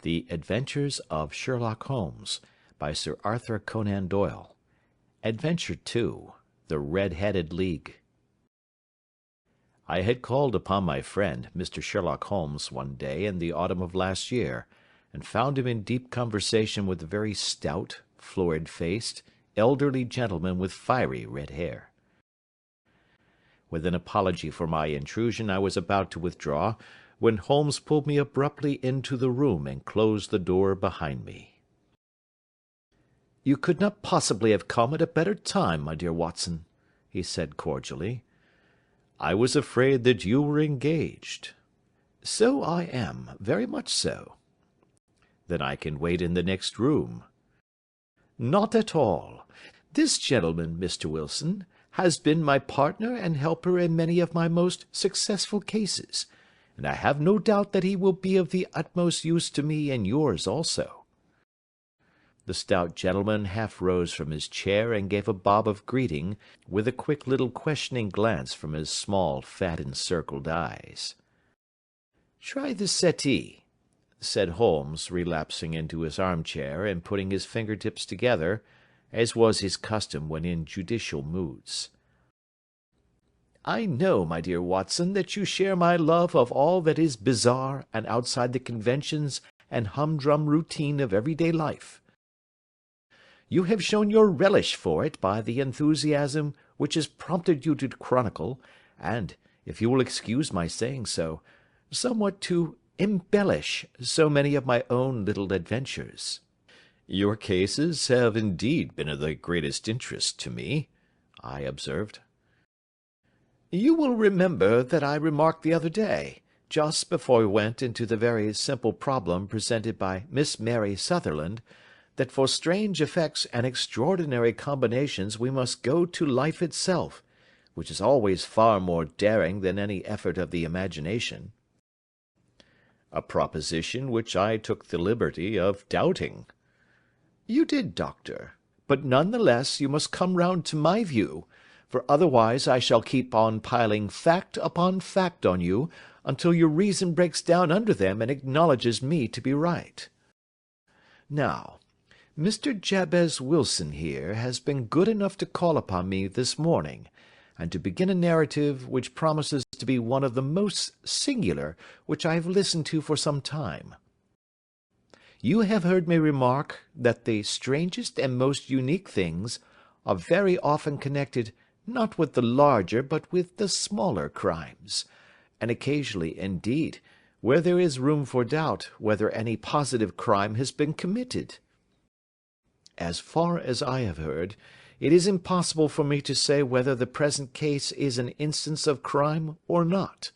The Adventures of Sherlock Holmes, by Sir Arthur Conan Doyle. Adventure 2. The Red-Headed League. I had called upon my friend, Mr. Sherlock Holmes, one day in the autumn of last year, and found him in deep conversation with a very stout, florid-faced, elderly gentleman with fiery red hair. With an apology for my intrusion, I was about to withdraw, when Holmes pulled me abruptly into the room and closed the door behind me. "You could not possibly have come at a better time, my dear Watson," he said cordially. "I was afraid that you were engaged." "So I am, very much so." "Then I can wait in the next room." "Not at all. This gentleman, Mr. Wilson, has been my partner and helper in many of my most successful cases, and I have no doubt that he will be of the utmost use to me and yours also." The stout gentleman half rose from his chair and gave a bob of greeting, with a quick little questioning glance from his small, fat, encircled eyes. "Try the settee," said Holmes, relapsing into his armchair and putting his finger-tips together, as was his custom when in judicial moods. "I know, my dear Watson, that you share my love of all that is bizarre and outside the conventions and humdrum routine of everyday life. You have shown your relish for it by the enthusiasm which has prompted you to chronicle, and, if you will excuse my saying so, somewhat to embellish so many of my own little adventures." "Your cases have indeed been of the greatest interest to me," I observed. "You will remember that I remarked the other day, just before we went into the very simple problem presented by Miss Mary Sutherland, that for strange effects and extraordinary combinations we must go to life itself, which is always far more daring than any effort of the imagination." "A proposition which I took the liberty of doubting." "You did, doctor, but none the less you must come round to my view, for otherwise I shall keep on piling fact upon fact on you until your reason breaks down under them and acknowledges me to be right. Now, Mr. Jabez Wilson here has been good enough to call upon me this morning, and to begin a narrative which promises to be one of the most singular which I have listened to for some time. You have heard me remark that the strangest and most unique things are very often connected not with the larger but with the smaller crimes, and occasionally, indeed, where there is room for doubt whether any positive crime has been committed. As far as I have heard, it is impossible for me to say whether the present case is an instance of crime or not,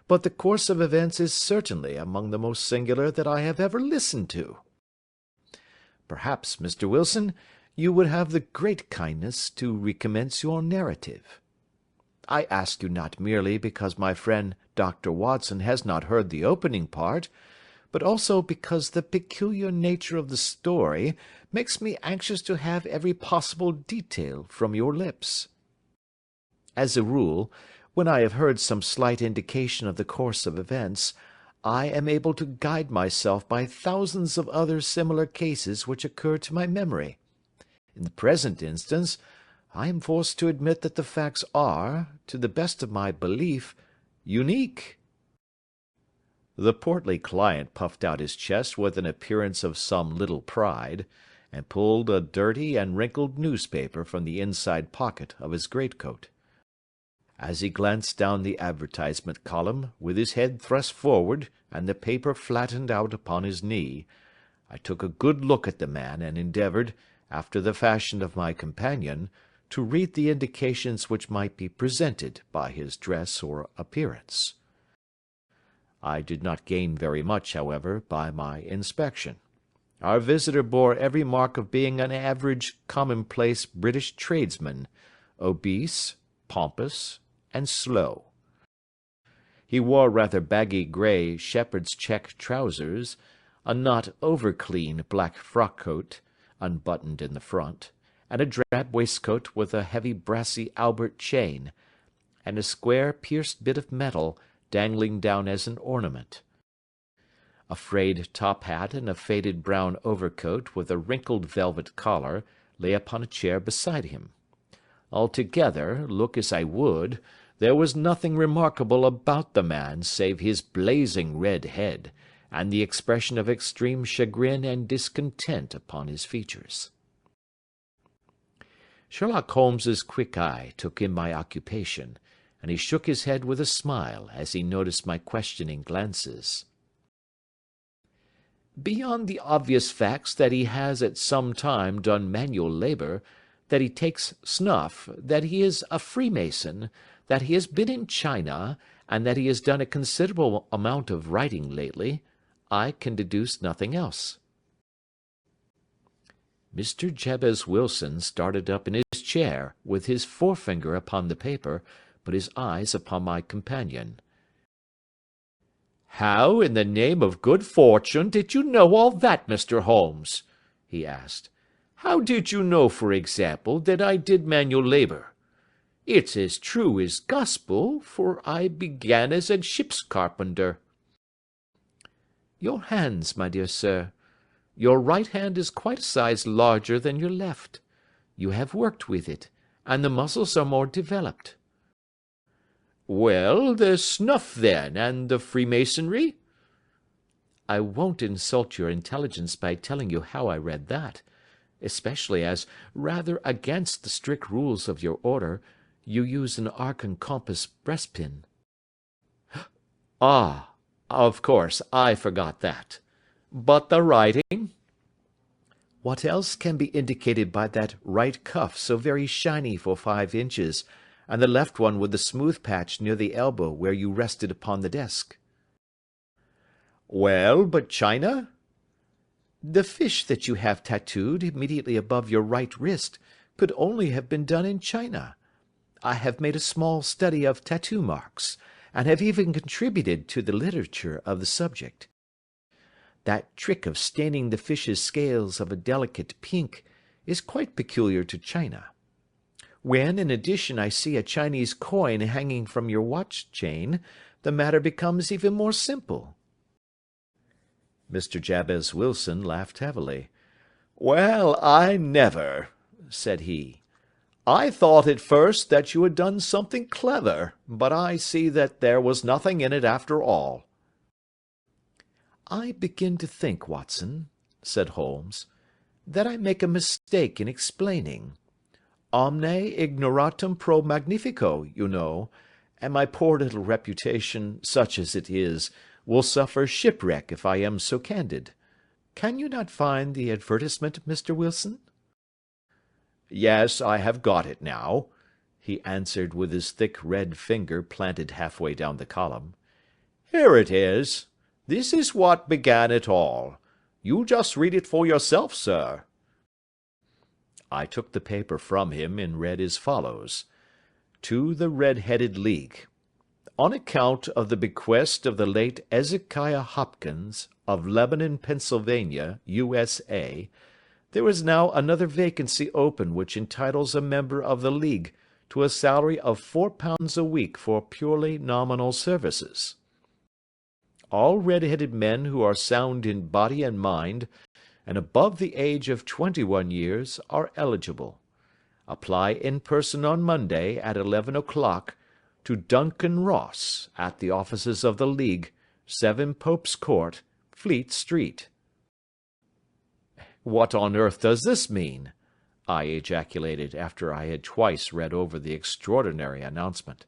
but the course of events is certainly among the most singular that I have ever listened to. Perhaps, Mr. Wilson, you would have the great kindness to recommence your narrative. I ask you not merely because my friend Dr. Watson has not heard the opening part, but also because the peculiar nature of the story makes me anxious to have every possible detail from your lips. As a rule, when I have heard some slight indication of the course of events, I am able to guide myself by thousands of other similar cases which occur to my memory. In the present instance, I am forced to admit that the facts are, to the best of my belief, unique." The portly client puffed out his chest with an appearance of some little pride, and pulled a dirty and wrinkled newspaper from the inside pocket of his greatcoat. As he glanced down the advertisement column, with his head thrust forward and the paper flattened out upon his knee, I took a good look at the man and endeavoured, after the fashion of my companion, to read the indications which might be presented by his dress or appearance. I did not gain very much, however, by my inspection. Our visitor bore every mark of being an average, commonplace British tradesman, obese, pompous, and slow. He wore rather baggy grey shepherd's check trousers, a not over-clean black frock-coat, unbuttoned in the front, and a drab waistcoat with a heavy brassy Albert chain, and a square pierced bit of metal dangling down as an ornament. A frayed top hat and a faded brown overcoat with a wrinkled velvet collar lay upon a chair beside him. Altogether, look as I would, there was nothing remarkable about the man save his blazing red head, and the expression of extreme chagrin and discontent upon his features. Sherlock Holmes's quick eye took in my occupation, and he shook his head with a smile as he noticed my questioning glances. Beyond the obvious facts that he has at some time done manual labour, that he takes snuff, that he is a Freemason, that he has been in China, and that he has done a considerable amount of writing lately, I can deduce nothing else." Mr. Jabez Wilson started up in his chair, with his forefinger upon the paper, but his eyes upon my companion. "How, in the name of good fortune, did you know all that, Mr. Holmes?" he asked. "How did you know, for example, that I did manual labour? It's as true as gospel, for I began as a ship's carpenter." "Your hands, my dear sir. Your right hand is quite a size larger than your left. You have worked with it, and the muscles are more developed." "Well, the snuff, then, and the Freemasonry?" "I won't insult your intelligence by telling you how I read that, especially as, rather against the strict rules of your order, you use an arc and compass breastpin." "Ah, of course, I forgot that. But the writing?" "What else can be indicated by that right cuff so very shiny for 5 inches, and the left one with the smooth patch near the elbow where you rested upon the desk?" "Well, but China?" "The fish that you have tattooed immediately above your right wrist could only have been done in China. I have made a small study of tattoo marks, and have even contributed to the literature of the subject. That trick of staining the fish's scales of a delicate pink is quite peculiar to China. When, in addition, I see a Chinese coin hanging from your watch chain, the matter becomes even more simple." Mr. Jabez Wilson laughed heavily. "Well, I never," said he. "I thought at first that you had done something clever, but I see that there was nothing in it after all." "I begin to think, Watson," said Holmes, "that I make a mistake in explaining. Omne ignoratum pro magnifico, you know, and my poor little reputation, such as it is, will suffer shipwreck if I am so candid. Can you not find the advertisement, Mr. Wilson?" "Yes, I have got it now," he answered with his thick red finger planted halfway down the column. "Here it is. This is what began it all. You just read it for yourself, sir." I took the paper from him and read as follows: "To the Red-Headed League. On account of the bequest of the late Ezekiah Hopkins, of Lebanon, Pennsylvania, USA, there is now another vacancy open which entitles a member of the League to a salary of £4 a week for purely nominal services. All red-headed men who are sound in body and mind, and above the age of 21 years, are eligible. Apply in person on Monday at 11 o'clock to Duncan Ross, at the offices of the League, 7 Pope's Court, Fleet Street." "What on earth does this mean?" I ejaculated, after I had twice read over the extraordinary announcement.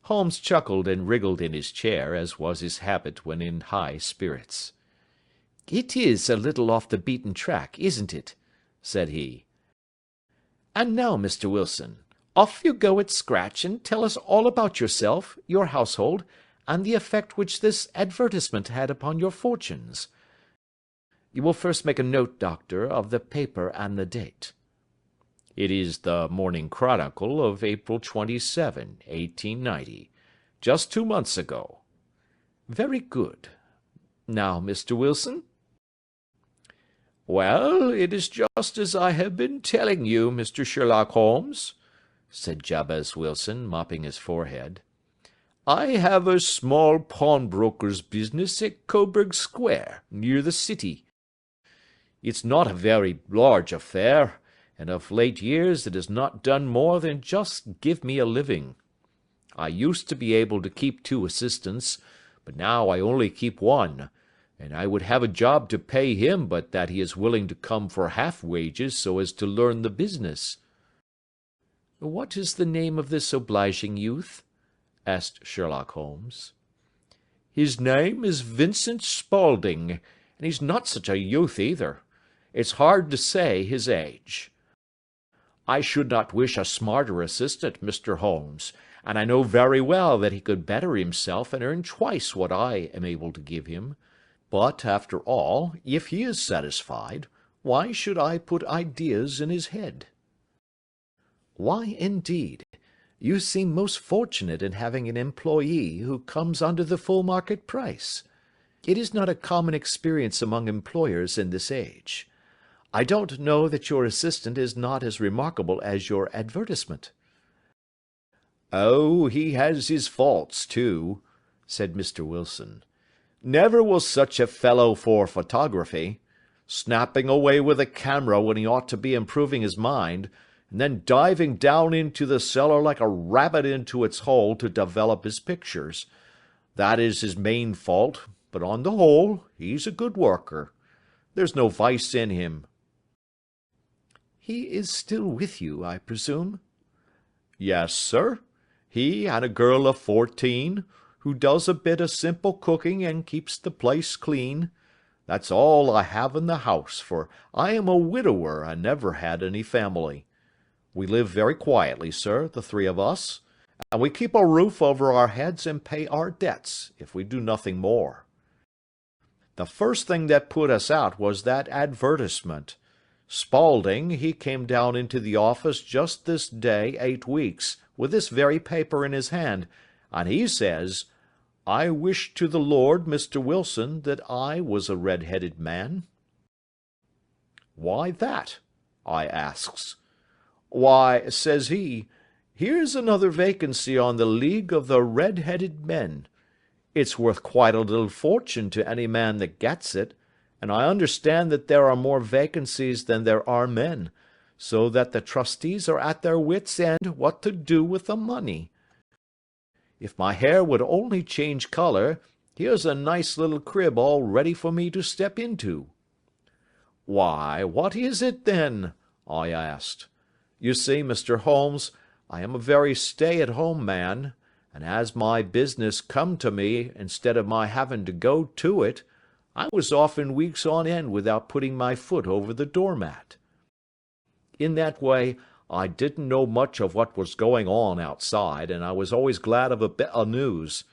Holmes chuckled and wriggled in his chair, as was his habit when in high spirits. "It is a little off the beaten track, isn't it?" said he. "And now, Mr. Wilson, off you go at scratch, and tell us all about yourself, your household, and the effect which this advertisement had upon your fortunes. You will first make a note, Doctor, of the paper and the date." "It is the Morning Chronicle of April 27, 1890, just 2 months ago." "Very good. Now, Mr. Wilson?" "Well, it is just as I have been telling you, Mr. Sherlock Holmes," said Jabez Wilson, mopping his forehead. I have a small pawnbroker's business at Coburg Square, near the city. It's not a very large affair, and of late years it has not done more than just give me a living. I used to be able to keep 2 assistants, but now I only keep 1, and I would have a job to pay him but that he is willing to come for half wages so as to learn the business." "What is the name of this obliging youth?" asked Sherlock Holmes. "His name is Vincent Spaulding, and he's not such a youth either. It's hard to say his age. I should not wish a smarter assistant, Mr. Holmes, and I know very well that he could better himself and earn twice what I am able to give him. But, after all, if he is satisfied, why should I put ideas in his head?" "Why, indeed? You seem most fortunate in having an employee who comes under the full market price. It is not a common experience among employers in this age. I don't know that your assistant is not as remarkable as your advertisement." "Oh, he has his faults, too," said Mr. Wilson. "Never was such a fellow for photography. Snapping away with a camera when he ought to be improving his mind, and then diving down into the cellar like a rabbit into its hole to develop his pictures. That is his main fault, but on the whole he's a good worker. There's no vice in him." "He is still with you, I presume?" "Yes, sir. He and a girl of 14, who does a bit of simple cooking and keeps the place clean. That's all I have in the house, for I am a widower and never had any family. We live very quietly, sir, the 3 of us, and we keep a roof over our heads and pay our debts, if we do nothing more. The first thing that put us out was that advertisement. Spaulding, he came down into the office just this day 8 weeks, with this very paper in his hand, and he says, 'I wish to the Lord, Mr. Wilson, that I was a red-headed man.' 'Why that?' I asks. 'Why,' says he, 'here's another vacancy on the League of the Red-headed Men. It's worth quite a little fortune to any man that gets it, and I understand that there are more vacancies than there are men, so that the trustees are at their wits' end what to do with the money. If my hair would only change colour, here's a nice little crib all ready for me to step into.' 'Why, what is it, then?' I asked. You see, Mr. Holmes, I am a very stay-at-home man, and as my business come to me instead of my having to go to it, I was often weeks on end without putting my foot over the doormat. In that way, I didn't know much of what was going on outside, and I was always glad of a bit of news.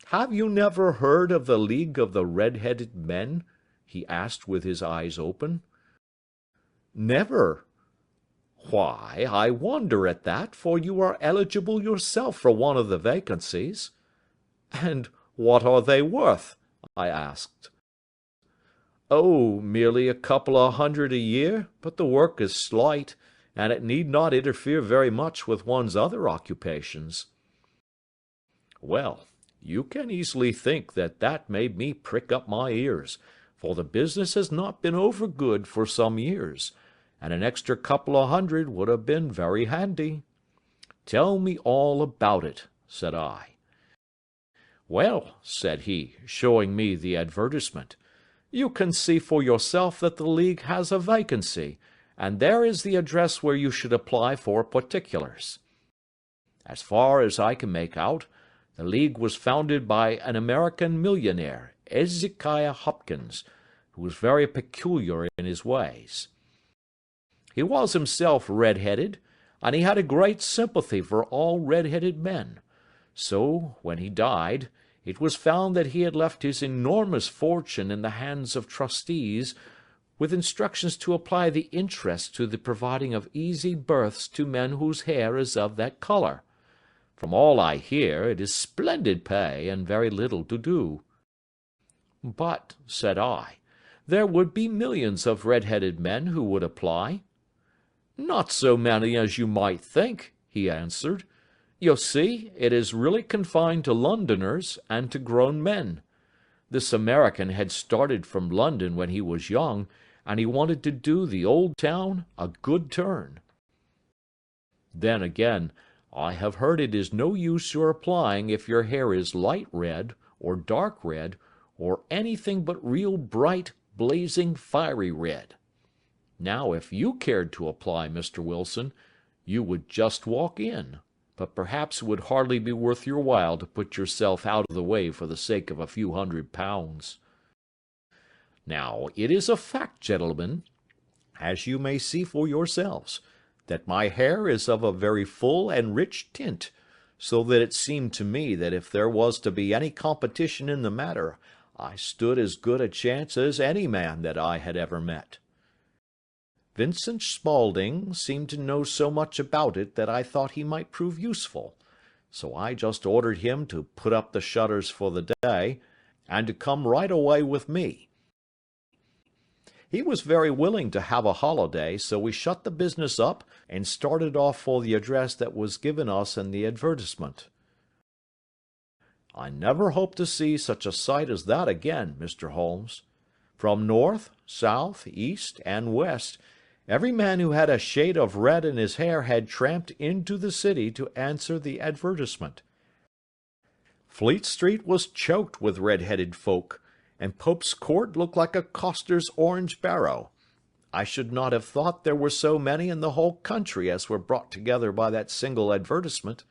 Have you never heard of the League of the Red-headed Men?" he asked with his eyes open. "Never." "Why, I wonder at that, for you are eligible yourself for one of the vacancies." "And what are they worth?" I asked. "Oh, merely a couple of hundred a year, but the work is slight, and it need not interfere very much with one's other occupations." Well, you can easily think that that made me prick up my ears, for the business has not been over good for some years, and an extra couple of hundred would have been very handy. "Tell me all about it," said I. "Well," said he, showing me the advertisement, "you can see for yourself that the League has a vacancy, and there is the address where you should apply for particulars. As far as I can make out, the League was founded by an American millionaire, Ezekiah Hopkins, who was very peculiar in his ways. He was himself red-headed, and he had a great sympathy for all red-headed men. So, when he died, it was found that he had left his enormous fortune in the hands of trustees, with instructions to apply the interest to the providing of easy berths to men whose hair is of that colour. From all I hear, it is splendid pay, and very little to do." "But," said I, "there would be millions of red-headed men who would apply." "Not so many as you might think," he answered. You see, it is really confined to Londoners and to grown men. This American had started from London when he was young, and he wanted to do the old town a good turn. Then again, I have heard it is no use your applying if your hair is light red, or dark red, or anything but real bright, blazing, fiery red. Now, if you cared to apply, Mr. Wilson, you would just walk in, but perhaps it would hardly be worth your while to put yourself out of the way for the sake of a few £100. Now, it is a fact, gentlemen, as you may see for yourselves, that my hair is of a very full and rich tint, so that it seemed to me that if there was to be any competition in the matter, I stood as good a chance as any man that I had ever met. Vincent Spaulding seemed to know so much about it that I thought he might prove useful, so I just ordered him to put up the shutters for the day, and to come right away with me. He was very willing to have a holiday, so we shut the business up and started off for the address that was given us in the advertisement. I never hope to see such a sight as that again, Mr. Holmes. From north, south, east, and west, every man who had a shade of red in his hair had tramped into the city to answer the advertisement. Fleet Street was choked with red-headed folk, and Pope's Court looked like a coster's orange barrow. I should not have thought there were so many in the whole country as were brought together by that single advertisement.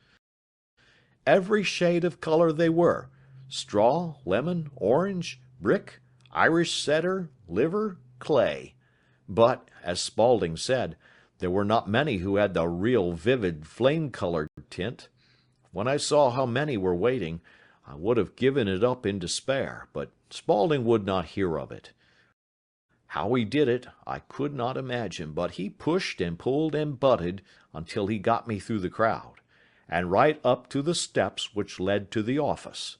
Every shade of color they were, straw, lemon, orange, brick, Irish setter, liver, clay. But, as Spaulding said, there were not many who had the real vivid flame-colored tint. When I saw how many were waiting, I would have given it up in despair, but Spaulding would not hear of it. How he did it, I could not imagine, but he pushed and pulled and butted until he got me through the crowd, and right up to the steps which led to the office.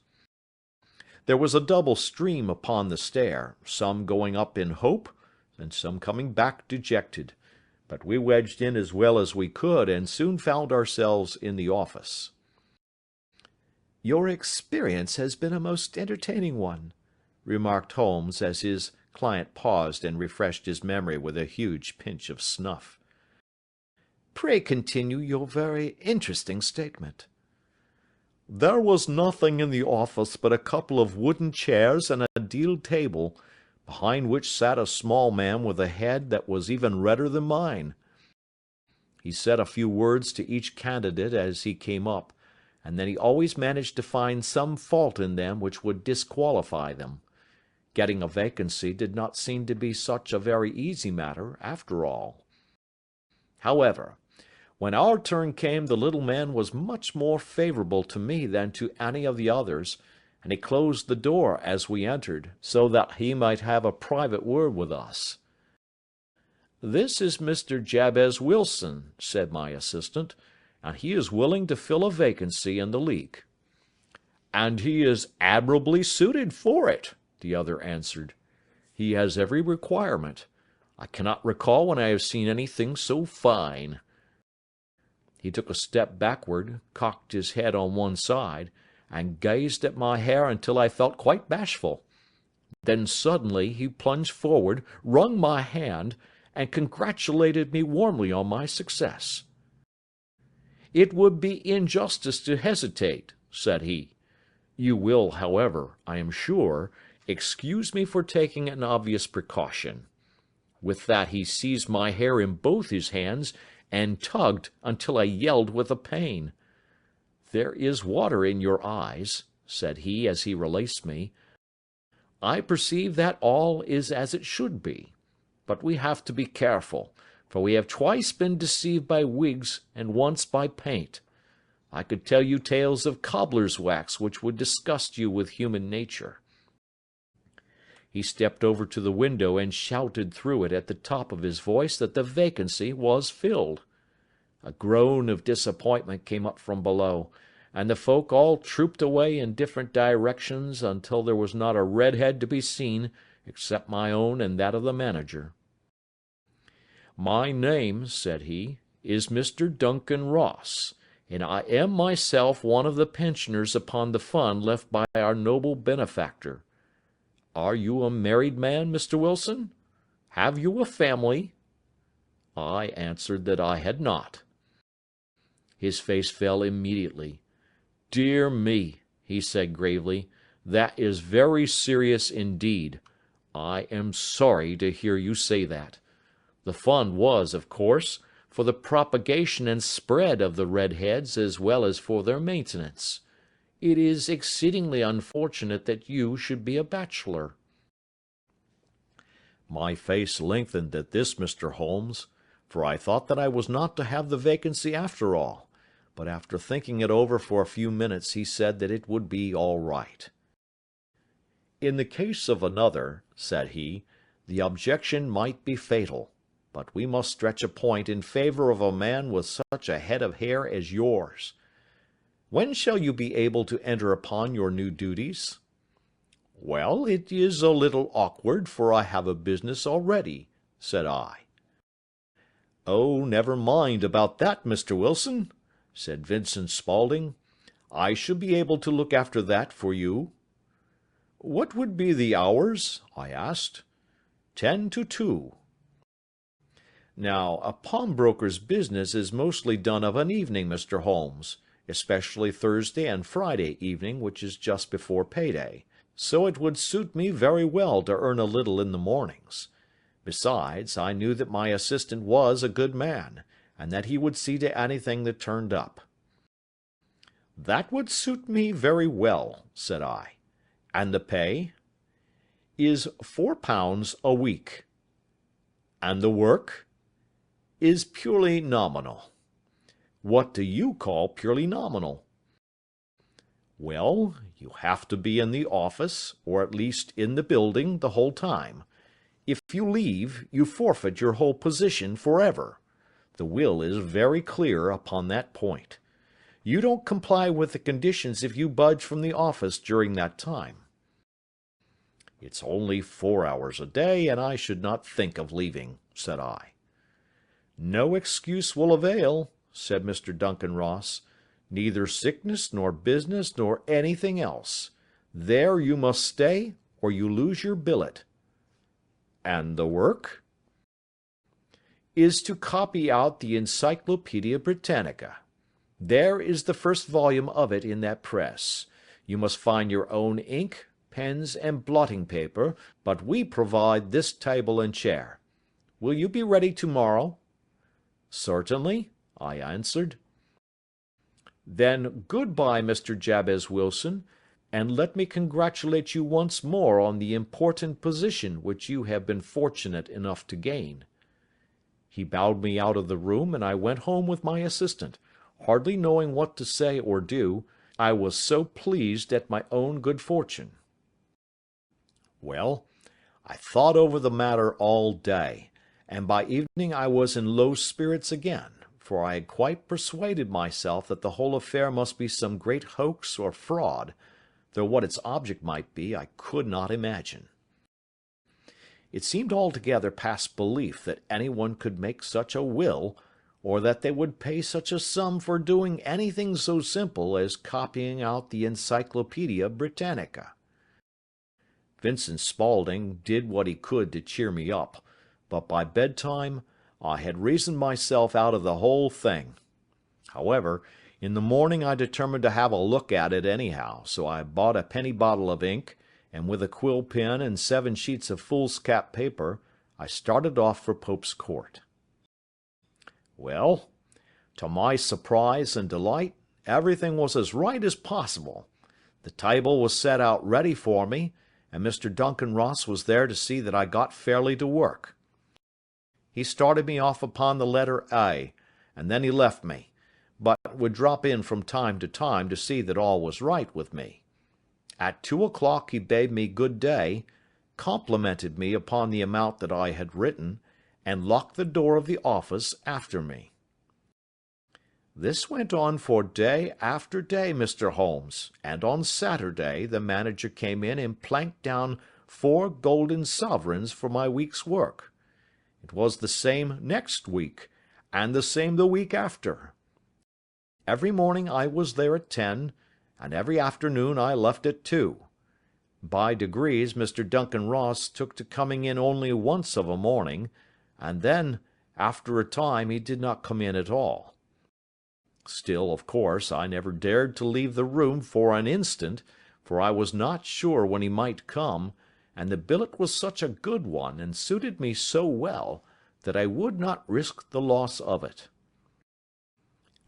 There was a double stream upon the stair, some going up in hope, and some coming back dejected, but we wedged in as well as we could, and soon found ourselves in the office. "Your experience has been a most entertaining one," remarked Holmes, as his client paused and refreshed his memory with a huge pinch of snuff. "Pray continue your very interesting statement." There was nothing in the office but a couple of wooden chairs and a deal table, behind which sat a small man with a head that was even redder than mine. He said a few words to each candidate as he came up, and then he always managed to find some fault in them which would disqualify them. Getting a vacancy did not seem to be such a very easy matter, after all. However, when our turn came, the little man was much more favorable to me than to any of the others, and he closed the door as we entered, so that he might have a private word with us. "This is Mr. Jabez Wilson," said my assistant, "and he is willing to fill a vacancy in the league." "And he is admirably suited for it," the other answered. "He has every requirement. I cannot recall when I have seen anything so fine." He took a step backward, cocked his head on one side, and gazed at my hair until I felt quite bashful. Then suddenly he plunged forward, wrung my hand, and congratulated me warmly on my success. "It would be injustice to hesitate," said he. "You will, however, I am sure, excuse me for taking an obvious precaution." With that he seized my hair in both his hands and tugged until I yelled with the pain. "There is water in your eyes," said he as he released me. "I perceive that all is as it should be. But we have to be careful, for we have twice been deceived by wigs and once by paint. I could tell you tales of cobbler's wax which would disgust you with human nature." He stepped over to the window and shouted through it at the top of his voice that the vacancy was filled. A groan of disappointment came up from below, and the folk all trooped away in different directions until there was not a red head to be seen except my own and that of the manager. "My name," said he, "is Mr. Duncan Ross. and I am myself one of the pensioners upon the fund left by our noble benefactor. Are you a married man, Mr. Wilson? Have you a family?" I answered that I had not. His face fell immediately. "Dear me," he said gravely, "that is very serious indeed. I am sorry to hear you say that. The fund was, of course, for the propagation and spread of the redheads as well as for their maintenance. It is exceedingly unfortunate that you should be a bachelor." My face lengthened at this, Mr. Holmes, for I thought that I was not to have the vacancy after all, but after thinking it over for a few minutes he said that it would be all right. "In the case of another," said he, "the objection might be fatal, but we must stretch a point in favor of a man with such a head of hair as yours. When shall you be able to enter upon your new duties?" "Well, it is a little awkward, for I have a business already," said I. "Oh, never mind about that, Mr. Wilson," said Vincent Spaulding. "I shall be able to look after that for you." "What would be the hours?" I asked. 10 to 2. Now, a pawnbroker's business is mostly done of an evening, Mr. Holmes, especially Thursday and Friday evening, which is just before payday, so it would suit me very well to earn a little in the mornings. Besides, I knew that my assistant was a good man, and that he would see to anything that turned up. "That would suit me very well," said I. "And the pay?" "Is £4 a week." "And the work?" "Is purely nominal." "What do you call purely nominal?" "Well, you have to be in the office, or at least in the building, the whole time. If you leave, you forfeit your whole position forever. The will is very clear upon that point. You don't comply with the conditions if you budge from the office during that time." "It's only 4 hours a day, and I should not think of leaving," said I. "No excuse will avail," said Mr. Duncan Ross. "Neither sickness nor business nor anything else. There you must stay, or you lose your billet." "And the work?" "Is to copy out the Encyclopaedia Britannica. There is the first volume of it in that press. You must find your own ink, pens, and blotting paper, but we provide this table and chair. Will you be ready tomorrow?" "Certainly," I answered. "Then good-bye, Mr. Jabez Wilson, and let me congratulate you once more on the important position which you have been fortunate enough to gain." He bowed me out of the room, and I went home with my assistant, hardly knowing what to say or do, I was so pleased at my own good fortune. Well, I thought over the matter all day, and by evening I was in low spirits again, for I had quite persuaded myself that the whole affair must be some great hoax or fraud, though what its object might be I could not imagine. It seemed altogether past belief that anyone could make such a will, or that they would pay such a sum for doing anything so simple as copying out the Encyclopaedia Britannica. Vincent Spaulding did what he could to cheer me up, but by bedtime I had reasoned myself out of the whole thing. However, in the morning I determined to have a look at it anyhow, so I bought a penny bottle of ink, and with a quill pen and 7 sheets of foolscap paper, I started off for Pope's Court. Well, to my surprise and delight, everything was as right as possible. The table was set out ready for me, and Mr. Duncan Ross was there to see that I got fairly to work. He started me off upon the letter A, and then he left me, but would drop in from time to see that all was right with me. At 2 o'clock he bade me good day, complimented me upon the amount that I had written, and locked the door of the office after me. This went on for day after day, Mr. Holmes, and on Saturday the manager came in and planked down 4 golden sovereigns for my week's work. It was the same next week, and the same the week after. Every morning I was there at 10, and every afternoon I left at 2. By degrees Mr. Duncan Ross took to coming in only once of a morning, and then, after a time, he did not come in at all. Still, of course, I never dared to leave the room for an instant, for I was not sure when he might come, and the billet was such a good one, and suited me so well, that I would not risk the loss of it.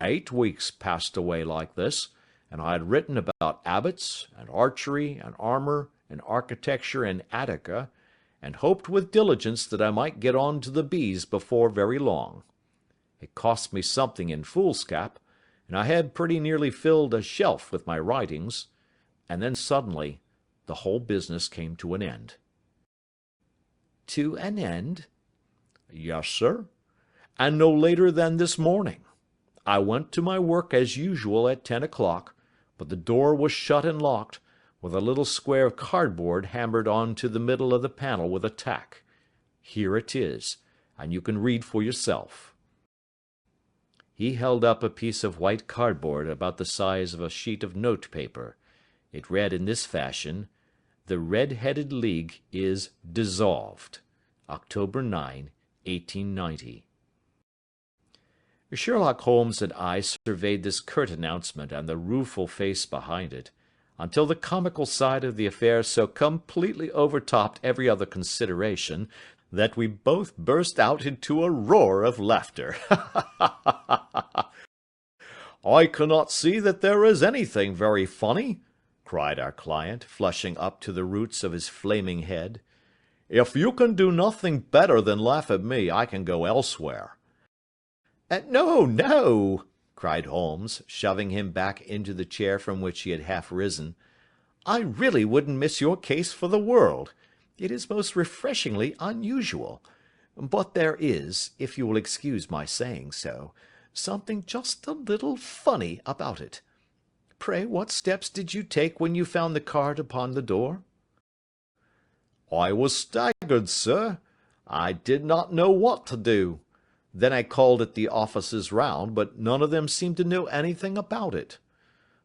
8 weeks passed away like this, and I had written about abbots, and archery, and armor, and architecture in Attica, and hoped with diligence that I might get on to the bees before very long. It cost me something in foolscap, and I had pretty nearly filled a shelf with my writings, and then suddenly the whole business came to an end. To an end? Yes, sir, and no later than this morning. I went to my work as usual at 10 o'clock, but the door was shut and locked, with a little square of cardboard hammered on to the middle of the panel with a tack. Here it is, and you can read for yourself. He held up a piece of white cardboard about the size of a sheet of notepaper. It read in this fashion: "The Red-Headed League is dissolved. October 9, 1890. Sherlock Holmes and I surveyed this curt announcement and the rueful face behind it, until the comical side of the affair so completely overtopped every other consideration that we both burst out into a roar of laughter. "I cannot see that there is anything very funny," cried our client, flushing up to the roots of his flaming head. "If you can do nothing better than laugh at me, I can go elsewhere." No, no," cried Holmes, shoving him back into the chair from which he had half risen. "I really wouldn't miss your case for the world. It is most refreshingly unusual. But there is, if you will excuse my saying so, something just a little funny about it. Pray, what steps did you take when you found the card upon the door?" "I was staggered, sir. I did not know what to do. Then I called at the offices round, but none of them seemed to know anything about it.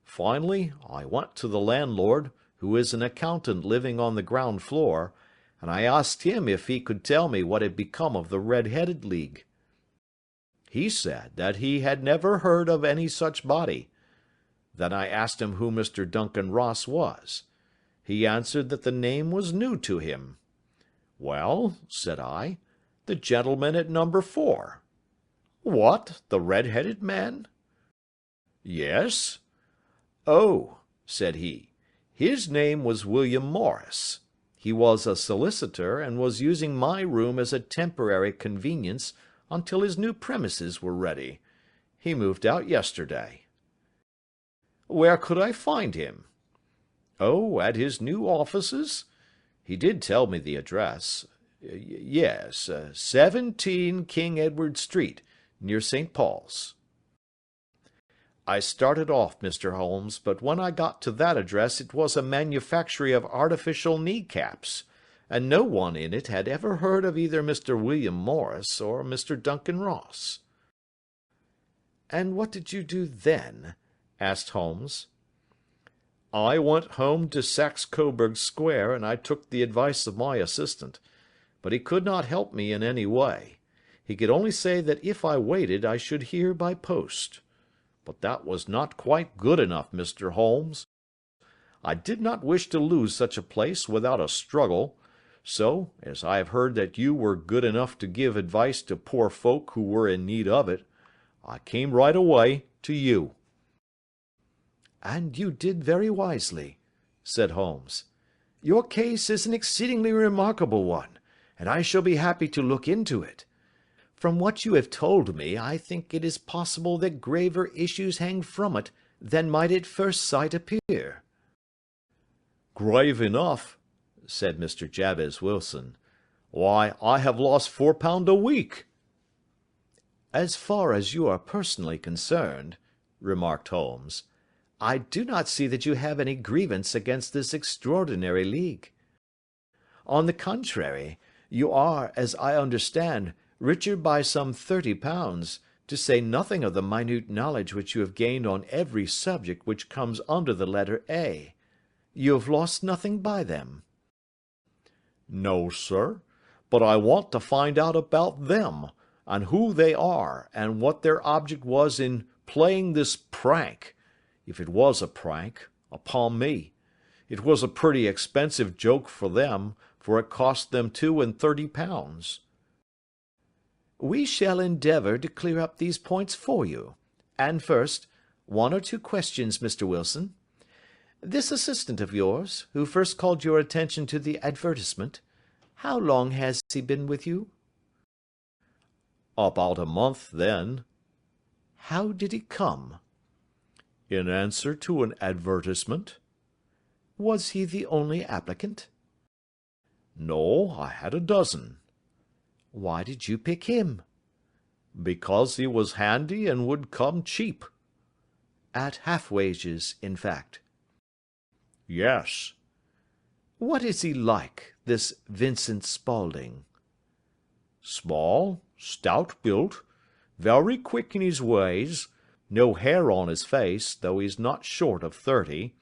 Finally, I went to the landlord, who is an accountant living on the ground floor, and I asked him if he could tell me what had become of the Red-Headed League. He said that he had never heard of any such body. Then I asked him who Mr. Duncan Ross was. He answered that the name was new to him. 'Well,' said I, 'the gentleman at number 4. "'What, the red-headed man?' "'Yes.' "'Oh,' said he, 'his name was William Morris. He was a solicitor, and was using my room as a temporary convenience until his new premises were ready. He moved out yesterday.' "'Where could I find him?' "'Oh, at his new offices? He did tell me the address. Yes, 17 King Edward Street, near St. Paul's.' I started off, Mr. Holmes, but when I got to that address it was a manufactory of artificial knee-caps, and no one in it had ever heard of either Mr. William Morris or Mr. Duncan Ross." "And what did you do then?" asked Holmes. "I went home to Saxe Coburg Square, and I took the advice of my assistant, but he could not help me in any way. He could only say that if I waited I should hear by post. But that was not quite good enough, Mr. Holmes. I did not wish to lose such a place without a struggle, so, as I have heard that you were good enough to give advice to poor folk who were in need of it, I came right away to you." "And you did very wisely," said Holmes. "Your case is an exceedingly remarkable one, and I shall be happy to look into it. From what you have told me, I think it is possible that graver issues hang from it than might at first sight appear." "Grave enough," said Mr. Jabez Wilson. "Why, I have lost £4 a week." "As far as you are personally concerned," remarked Holmes, "I do not see that you have any grievance against this extraordinary league. On the contrary, you are, as I understand, richer by some £30 to say nothing of the minute knowledge which you have gained on every subject which comes under the letter A. You have lost nothing by them." "No, sir, but I want to find out about them, and who they are, and what their object was in playing this prank, if it was a prank, upon me. It was a pretty expensive joke for them, for it cost them £32. "We shall endeavour to clear up these points for you. And first, one or two questions, Mr. Wilson. This assistant of yours, who first called your attention to the advertisement, how long has he been with you?" "About a month then." "How did he come?" "In answer to an advertisement." "Was he the only applicant?" "No, I had a dozen." "Why did you pick him?" "Because he was handy and would come cheap." "At half wages, in fact?" "Yes." "What is he like, this Vincent Spaulding?" "Small, stout built, very quick in his ways, no hair on his face, though he's not short of 30.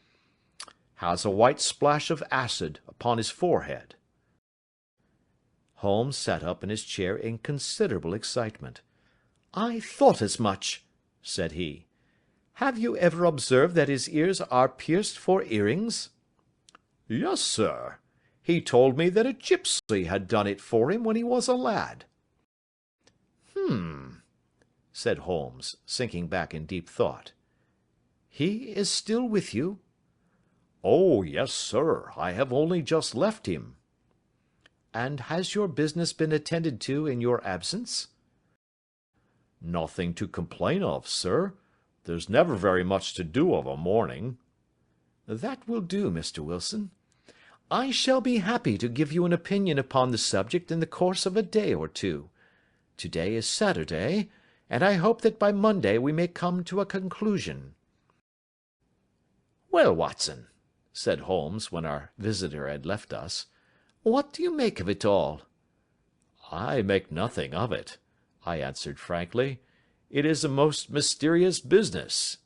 Has a white splash of acid upon his forehead." Holmes sat up in his chair in considerable excitement. "I thought as much," said he. "Have you ever observed that his ears are pierced for earrings?" "Yes, sir. He told me that a gipsy had done it for him when he was a lad." Said Holmes, sinking back in deep thought. "He is still with you?" "Oh, yes, sir. I have only just left him." "And has your business been attended to in your absence?" "Nothing to complain of, sir. There's never very much to do of a morning." "That will do, Mr. Wilson. I shall be happy to give you an opinion upon the subject in the course of a day or two. To-day is Saturday, and I hope that by Monday we may come to a conclusion." "Well, Watson," said Holmes, when our visitor had left us, "what do you make of it all?" "I make nothing of it," I answered frankly. "It is a most mysterious business."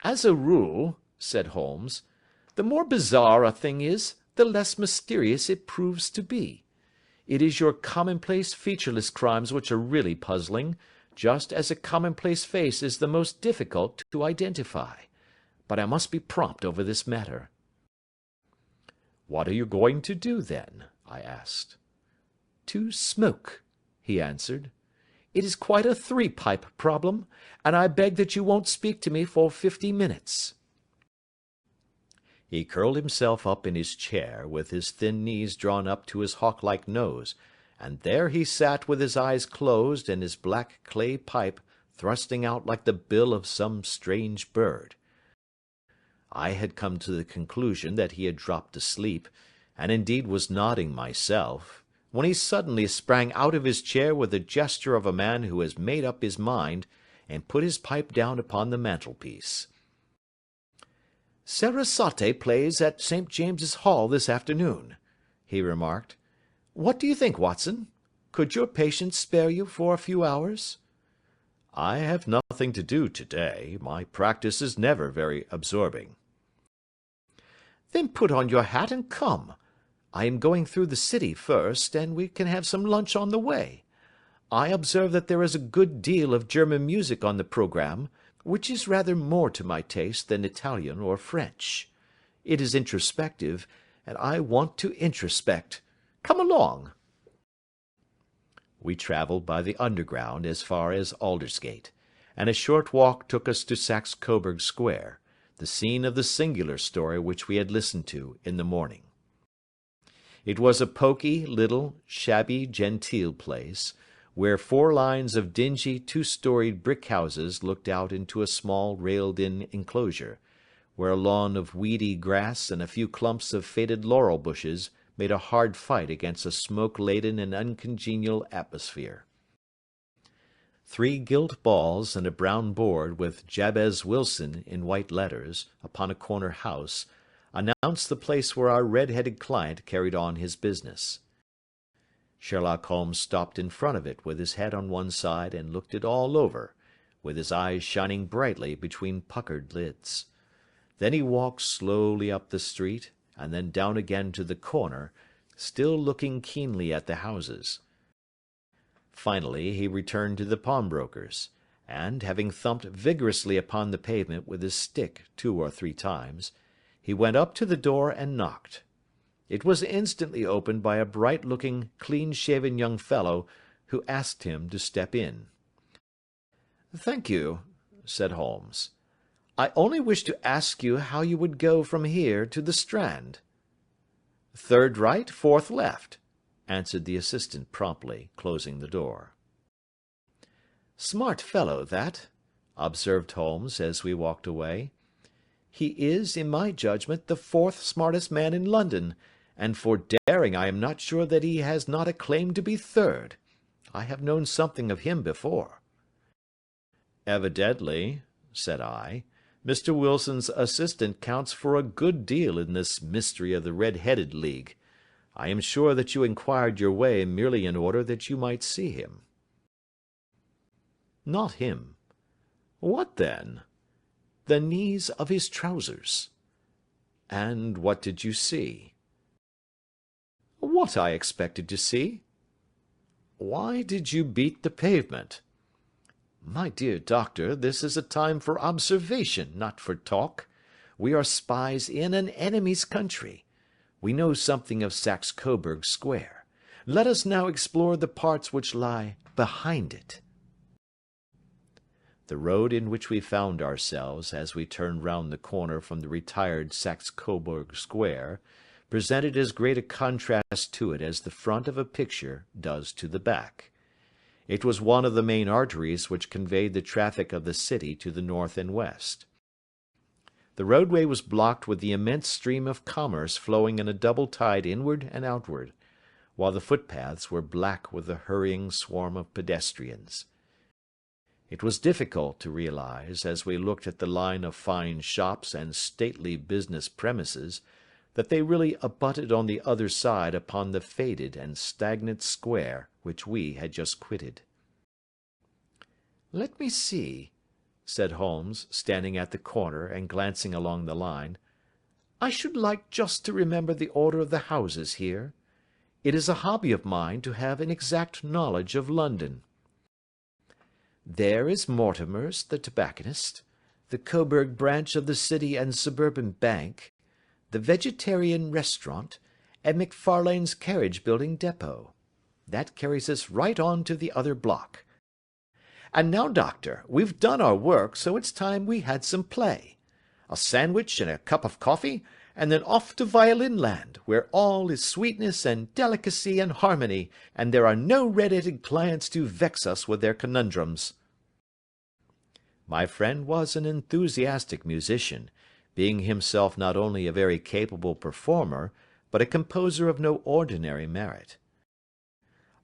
"As a rule," said Holmes, "the more bizarre a thing is, the less mysterious it proves to be. It is your commonplace, featureless crimes which are really puzzling, just as a commonplace face is the most difficult to identify. But I must be prompt over this matter." "What are you going to do, then?" I asked. "To smoke," he answered. "It is quite a three-pipe problem, and I beg that you won't speak to me for 50 minutes." He curled himself up in his chair, with his thin knees drawn up to his hawk-like nose, and there he sat with his eyes closed and his black clay pipe thrusting out like the bill of some strange bird. I had come to the conclusion that he had dropped asleep, and indeed was nodding myself, when he suddenly sprang out of his chair with the gesture of a man who has made up his mind, and put his pipe down upon the mantelpiece. "Sarasate plays at St. James's Hall this afternoon," he remarked. "What do you think, Watson? Could your patient spare you for a few hours?" "I have nothing to do to-day. My practice is never very absorbing." "Then put on your hat and come. I am going through the city first, and we can have some lunch on the way. I observe that there is a good deal of German music on the programme, which is rather more to my taste than Italian or French. It is introspective, and I want to introspect. Come along." We travelled by the Underground as far as Aldersgate, and a short walk took us to Saxe Coburg Square, the scene of the singular story which we had listened to in the morning. It was a poky, little, shabby, genteel place, where 4 lines of dingy, 2-storied brick houses looked out into a small railed-in enclosure, where a lawn of weedy grass and a few clumps of faded laurel bushes made a hard fight against a smoke-laden and uncongenial atmosphere. 3 gilt balls and a brown board with Jabez Wilson in white letters upon a corner house announced the place where our red-headed client carried on his business. Sherlock Holmes stopped in front of it with his head on one side and looked it all over, with his eyes shining brightly between puckered lids. Then he walked slowly up the street, and then down again to the corner, still looking keenly at the houses. Finally he returned to the pawnbroker's, and, having thumped vigorously upon the pavement with his stick 2 or 3 times, he went up to the door and knocked. It was instantly opened by a bright-looking, clean-shaven young fellow, who asked him to step in. "Thank you," said Holmes. "I only wish to ask you how you would go from here to the Strand." "Third right, fourth left," answered the assistant promptly, closing the door. "Smart fellow, that," observed Holmes as we walked away. "He is, in my judgment, the 4th smartest man in London, and for daring I am not sure that he has not a claim to be 3rd. I have known something of him before." "Evidently," said I, "Mr. Wilson's assistant counts for a good deal in this mystery of the Red-Headed League. I am sure that you inquired your way merely in order that you might see him." "Not him." "What then?" "The knees of his trousers." "And what did you see?" "What I expected to see." "Why did you beat the pavement?" "My dear doctor, this is a time for observation, not for talk. We are spies in an enemy's country. We know something of Saxe-Coburg Square. Let us now explore the parts which lie behind it." The road in which we found ourselves as we turned round the corner from the retired Saxe-Coburg Square presented as great a contrast to it as the front of a picture does to the back. It was one of the main arteries which conveyed the traffic of the city to the north and west. The roadway was blocked with the immense stream of commerce flowing in a double tide inward and outward, while the footpaths were black with the hurrying swarm of pedestrians. It was difficult to realize, as we looked at the line of fine shops and stately business premises, that they really abutted on the other side upon the faded and stagnant square which we had just quitted. "Let me see," said Holmes, standing at the corner and glancing along the line. "I should like just to remember the order of the houses here. It is a hobby of mine to have an exact knowledge of London. There is Mortimer's, the tobacconist, the Coburg branch of the City and Suburban Bank, the Vegetarian Restaurant, and McFarlane's Carriage Building Depot. That carries us right on to the other block. And now, doctor, we've done our work, so it's time we had some play. A sandwich and a cup of coffee, and then off to Violin Land, where all is sweetness and delicacy and harmony, and there are no red-headed clients to vex us with their conundrums." My friend was an enthusiastic musician, being himself not only a very capable performer, but a composer of no ordinary merit.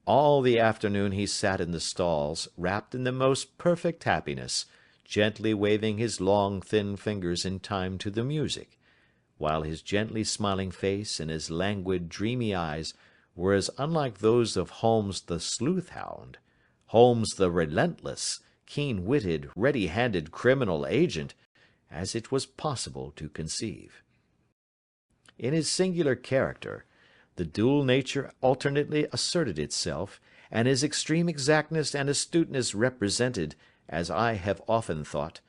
All the afternoon he sat in the stalls, wrapped in the most perfect happiness, gently waving his long, thin fingers in time to the music, while his gently smiling face and his languid, dreamy eyes were as unlike those of Holmes the sleuth-hound, Holmes the relentless, keen-witted, ready-handed criminal agent, as it was possible to conceive. In his singular character, the dual nature alternately asserted itself, and his extreme exactness and astuteness represented, as I have often thought,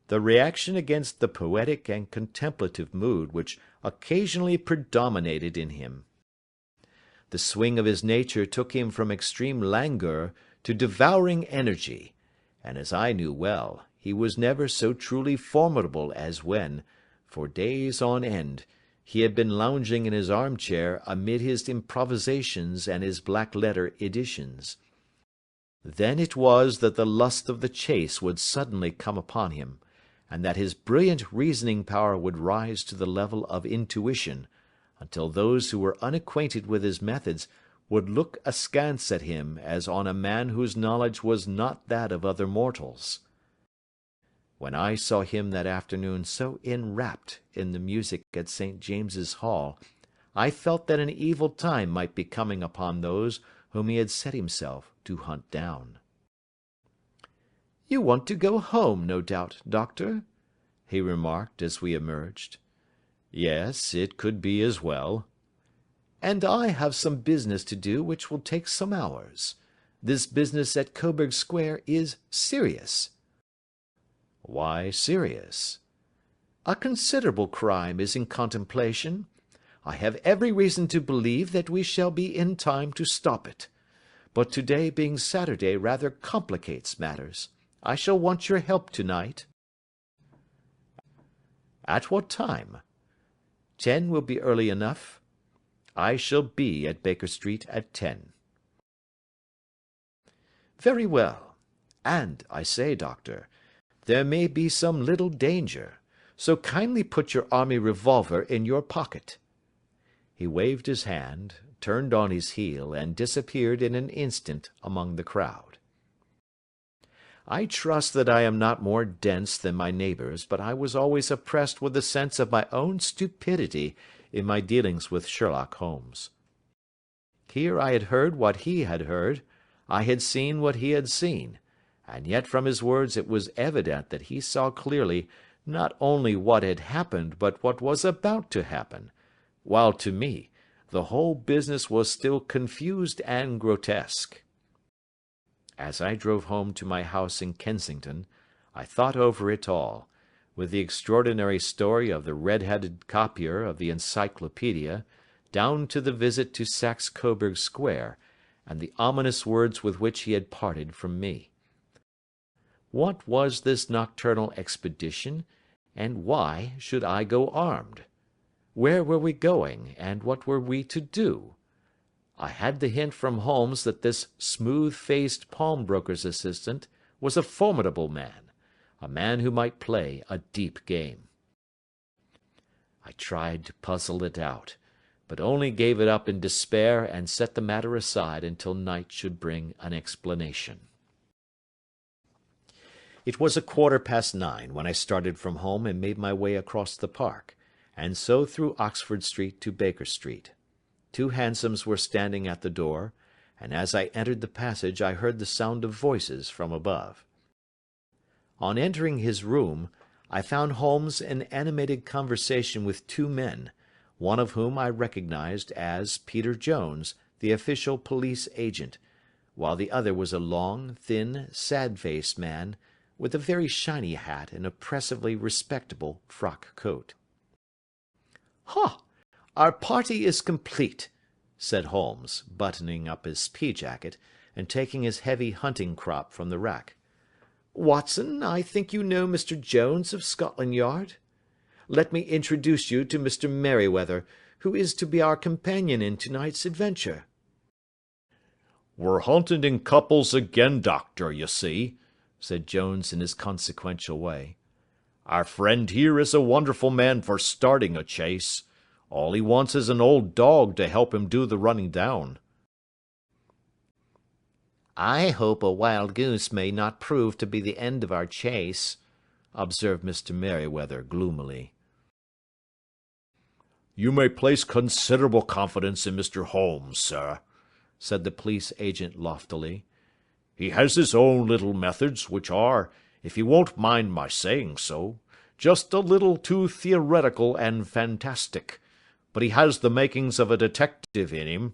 the reaction against the poetic and contemplative mood which occasionally predominated in him. The swing of his nature took him from extreme languor to devouring energy, and as I knew well, he was never so truly formidable as when, for days on end, he had been lounging in his armchair amid his improvisations and his black-letter editions. Then it was that the lust of the chase would suddenly come upon him, and that his brilliant reasoning power would rise to the level of intuition, until those who were unacquainted with his methods would look askance at him as on a man whose knowledge was not that of other mortals. When I saw him that afternoon so enwrapped in the music at St. James's Hall, I felt that an evil time might be coming upon those whom he had set himself to hunt down. "You want to go home, no doubt, Doctor?" he remarked as we emerged. "Yes, it could be as well." "And I have some business to do which will take some hours. This business at Coburg Square is serious." "Why serious?" "A considerable crime is in contemplation. I have every reason to believe that we shall be in time to stop it. But today being Saturday rather complicates matters. I shall want your help tonight." "At what time?" 10 will be early enough. "I shall be at Baker Street at 10." "Very well. And, I say, Doctor, there may be some little danger, so kindly put your army revolver in your pocket." He waved his hand, turned on his heel, and disappeared in an instant among the crowd. I trust that I am not more dense than my neighbours, but I was always oppressed with a sense of my own stupidity in my dealings with Sherlock Holmes. Here I had heard what he had heard, I had seen what he had seen, and yet from his words it was evident that he saw clearly not only what had happened but what was about to happen, while to me the whole business was still confused and grotesque. As I drove home to my house in Kensington, I thought over it all, with the extraordinary story of the red-headed copier of the Encyclopaedia, down to the visit to Saxe Coburg Square, and the ominous words with which he had parted from me. What was this nocturnal expedition, and why should I go armed? Where were we going, and what were we to do? I had the hint from Holmes that this smooth-faced pawnbroker's assistant was a formidable man, a man who might play a deep game. I tried to puzzle it out, but only gave it up in despair and set the matter aside until night should bring an explanation. It was 9:15 when I started from home and made my way across the park, and so through Oxford Street to Baker Street. 2 hansoms were standing at the door, and as I entered the passage I heard the sound of voices from above. On entering his room, I found Holmes in animated conversation with 2 men, one of whom I recognized as Peter Jones, the official police agent, while the other was a long, thin, sad-faced man, with a very shiny hat and oppressively respectable frock coat. "Ha! Our party is complete," said Holmes, buttoning up his pea-jacket, and taking his heavy hunting crop from the rack. "Watson, I think you know Mr. Jones of Scotland Yard? Let me introduce you to Mr. Merryweather, who is to be our companion in tonight's adventure." "We're hunting in couples again, Doctor, you see," said Jones in his consequential way. "Our friend here is a wonderful man for starting a chase. All he wants is an old dog to help him do the running down." "I hope a wild goose may not prove to be the end of our chase," observed Mr. Merryweather gloomily. "You may place considerable confidence in Mr. Holmes, sir," said the police agent loftily. "He has his own little methods, which are, if you won't mind my saying so, just a little too theoretical and fantastic, but he has the makings of a detective in him.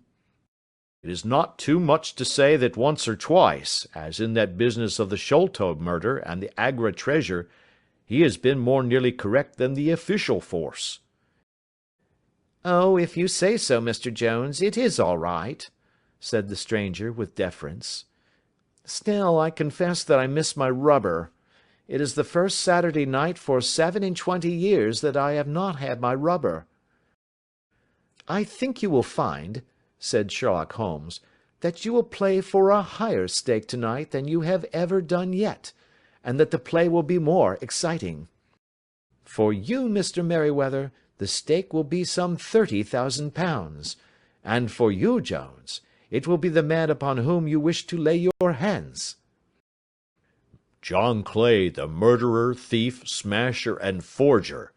It is not too much to say that once or twice, as in that business of the Sholto murder and the Agra treasure, he has been more nearly correct than the official force." "Oh, if you say so, Mr. Jones, it is all right," said the stranger with deference. "Still, I confess that I miss my rubber. It is the first Saturday night for 27 years that I have not had my rubber." "I think you will find," said Sherlock Holmes, "that you will play for a higher stake tonight than you have ever done yet, and that the play will be more exciting. For you, Mr. Merryweather, the stake will be some £30,000, and for you, Jones, it will be the man upon whom you wish to lay your hands." "John Clay, the murderer, thief, smasher, and forger.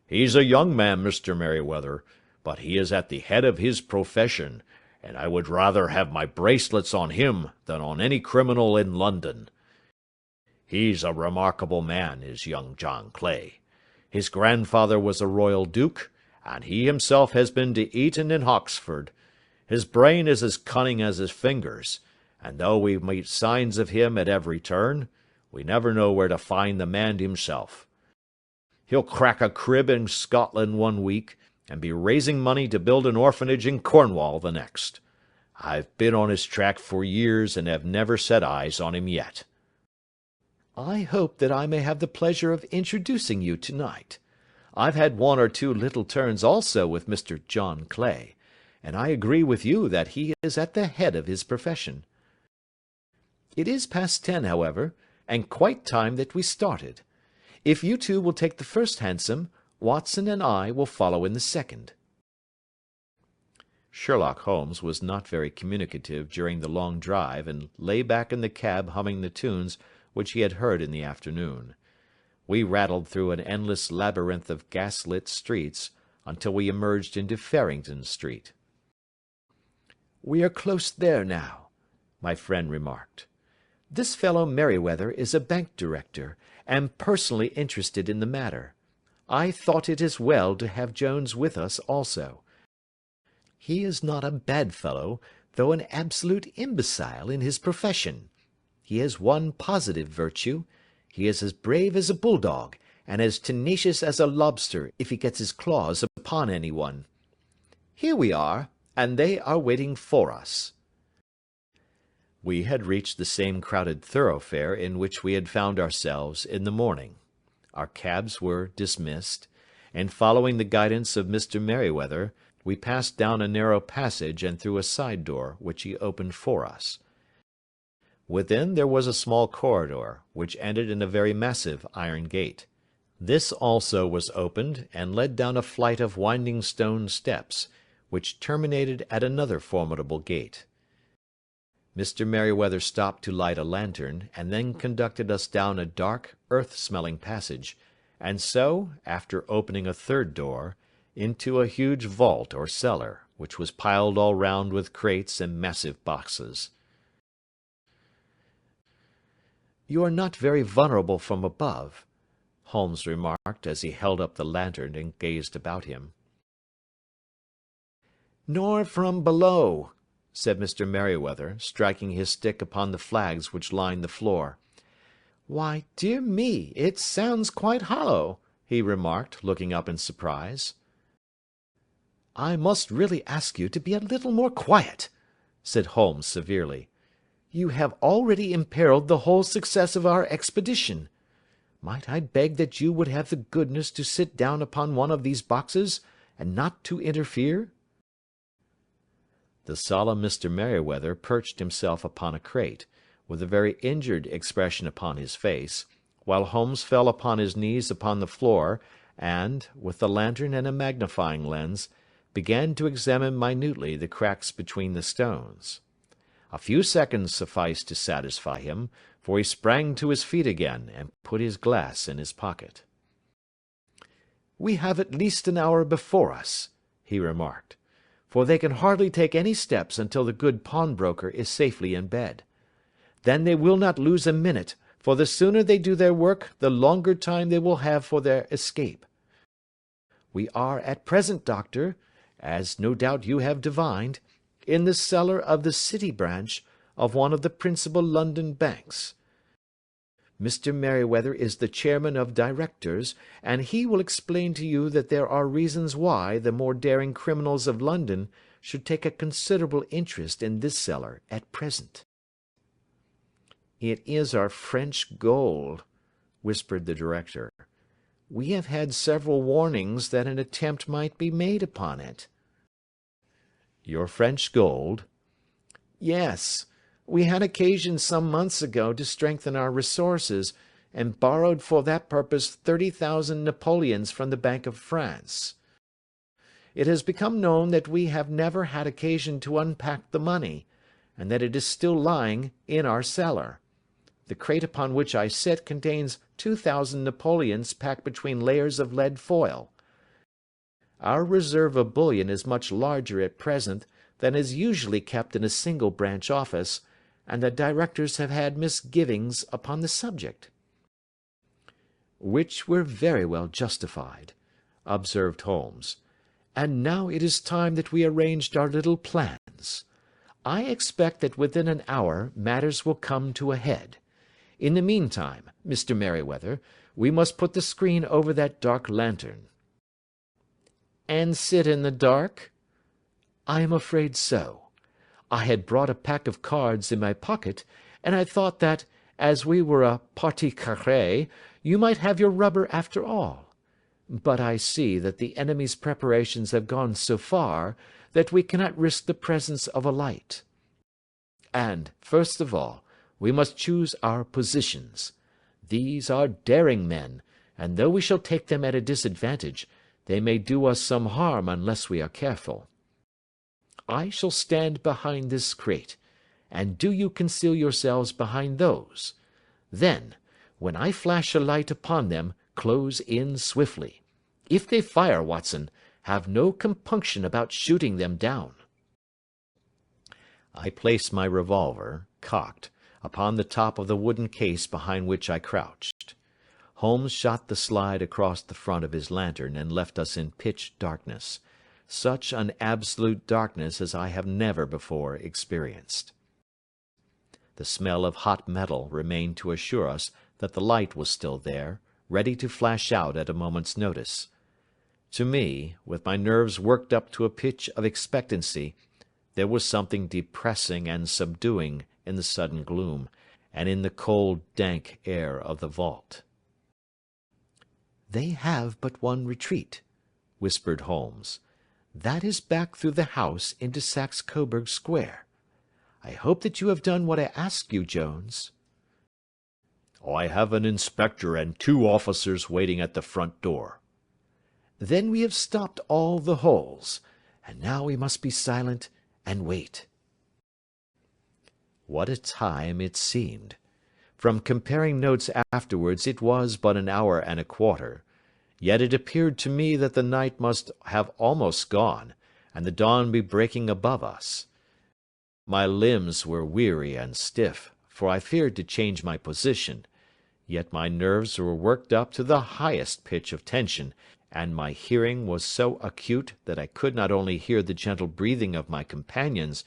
He's a young man, Mr. Merryweather, but he is at the head of his profession, and I would rather have my bracelets on him than on any criminal in London. He's a remarkable man, is young John Clay. His grandfather was a royal duke, and he himself has been to Eton and Oxford. His brain is as cunning as his fingers, and though we meet signs of him at every turn, we never know where to find the man himself. He'll crack a crib in Scotland one week, and be raising money to build an orphanage in Cornwall the next. I've been on his track for years, and have never set eyes on him yet. I hope that I may have the pleasure of introducing you tonight. I've had one or two little turns also with Mr. John Clay, and I agree with you that he is at the head of his profession. It is past 10, however, and quite time that we started. If you two will take the first hansom, Watson and I will follow in the second. Sherlock Holmes was not very communicative during the long drive, and lay back in the cab humming the tunes which he had heard in the afternoon. We rattled through an endless labyrinth of gas-lit streets until we emerged into Farrington Street. "We are close there now," my friend remarked. "This fellow Merryweather is a bank director, and personally interested in the matter. I thought it as well to have Jones with us also. He is not a bad fellow, though an absolute imbecile in his profession. He has one positive virtue. He is as brave as a bulldog, and as tenacious as a lobster if he gets his claws upon any one. Here we are, and they are waiting for us." We had reached the same crowded thoroughfare in which we had found ourselves in the morning. Our cabs were dismissed, and following the guidance of Mr. Merryweather, we passed down a narrow passage and through a side door, which he opened for us. Within there was a small corridor, which ended in a very massive iron gate. This also was opened, and led down a flight of winding stone steps, which terminated at another formidable gate. Mr. Merryweather stopped to light a lantern, and then conducted us down a dark, earth-smelling passage, and so, after opening a third door, into a huge vault or cellar, which was piled all round with crates and massive boxes. "You are not very vulnerable from above," Holmes remarked as he held up the lantern and gazed about him. "Nor from below," said Mr. Merryweather, striking his stick upon the flags which lined the floor. "Why, dear me, it sounds quite hollow," he remarked, looking up in surprise. "I must really ask you to be a little more quiet," said Holmes severely. "You have already imperilled the whole success of our expedition. Might I beg that you would have the goodness to sit down upon one of these boxes, and not to interfere?" The solemn Mr. Merryweather perched himself upon a crate, with a very injured expression upon his face, while Holmes fell upon his knees upon the floor, and, with the lantern and a magnifying lens, began to examine minutely the cracks between the stones. A few seconds sufficed to satisfy him, for he sprang to his feet again, and put his glass in his pocket. "We have at least an hour before us," he remarked, "for they can hardly take any steps until the good pawnbroker is safely in bed. Then they will not lose a minute, for the sooner they do their work, the longer time they will have for their escape. We are at present, Doctor, as no doubt you have divined, in the cellar of the City branch of one of the principal London banks. Mr. Merryweather is the chairman of directors, and he will explain to you that there are reasons why the more daring criminals of London should take a considerable interest in this cellar at present." "It is our French gold," whispered the director. "We have had several warnings that an attempt might be made upon it." "Your French gold?" "Yes. We had occasion some months ago to strengthen our resources, and borrowed for that purpose 30,000 Napoleons from the Bank of France. It has become known that we have never had occasion to unpack the money, and that it is still lying in our cellar. The crate upon which I sit contains 2,000 Napoleons packed between layers of lead foil. Our reserve of bullion is much larger at present than is usually kept in a single branch office, and the directors have had misgivings upon the subject." "Which were very well justified," observed Holmes. "And now it is time that we arranged our little plans. I expect that within an hour matters will come to a head. In the meantime, Mr. Merryweather, we must put the screen over that dark lantern." "And sit in the dark?" "I am afraid so. I had brought a pack of cards in my pocket, and I thought that, as we were a partie carrée, you might have your rubber after all. But I see that the enemy's preparations have gone so far that we cannot risk the presence of a light. And, first of all, we must choose our positions. These are daring men, and though we shall take them at a disadvantage, they may do us some harm unless we are careful. I shall stand behind this crate, and do you conceal yourselves behind those. Then, when I flash a light upon them, close in swiftly. If they fire, Watson, have no compunction about shooting them down." I placed my revolver, cocked, upon the top of the wooden case behind which I crouched. Holmes shot the slide across the front of his lantern and left us in pitch darkness, such an absolute darkness as I have never before experienced. The smell of hot metal remained to assure us that the light was still there, ready to flash out at a moment's notice. To me, with my nerves worked up to a pitch of expectancy, there was something depressing and subduing in the sudden gloom, and in the cold, dank air of the vault. "They have but one retreat," whispered Holmes. "That is back through the house into Saxe Coburg Square. I hope that you have done what I asked you, Jones." "I have an inspector and 2 officers waiting at the front door." "Then we have stopped all the holes, and now we must be silent and wait." What a time it seemed! From comparing notes afterwards it was but an hour and a quarter, yet it appeared to me that the night must have almost gone, and the dawn be breaking above us. My limbs were weary and stiff, for I feared to change my position, yet my nerves were worked up to the highest pitch of tension, and my hearing was so acute that I could not only hear the gentle breathing of my companions,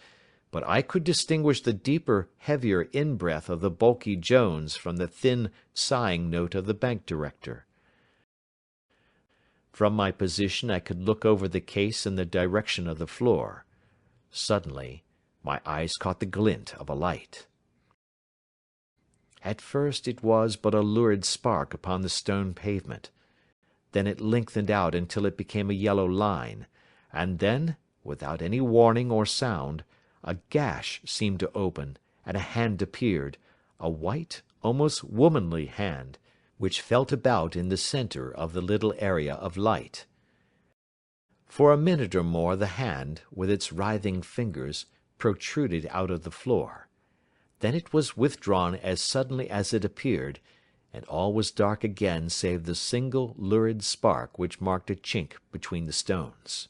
but I could distinguish the deeper, heavier in-breath of the bulky Jones from the thin, sighing note of the bank director. From my position I could look over the case in the direction of the floor. Suddenly, my eyes caught the glint of a light. At first it was but a lurid spark upon the stone pavement. Then it lengthened out until it became a yellow line, and then, without any warning or sound, a gash seemed to open, and a hand appeared, a white, almost womanly hand, which felt about in the centre of the little area of light. For a minute or more the hand, with its writhing fingers, protruded out of the floor. Then it was withdrawn as suddenly as it appeared, and all was dark again save the single lurid spark which marked a chink between the stones.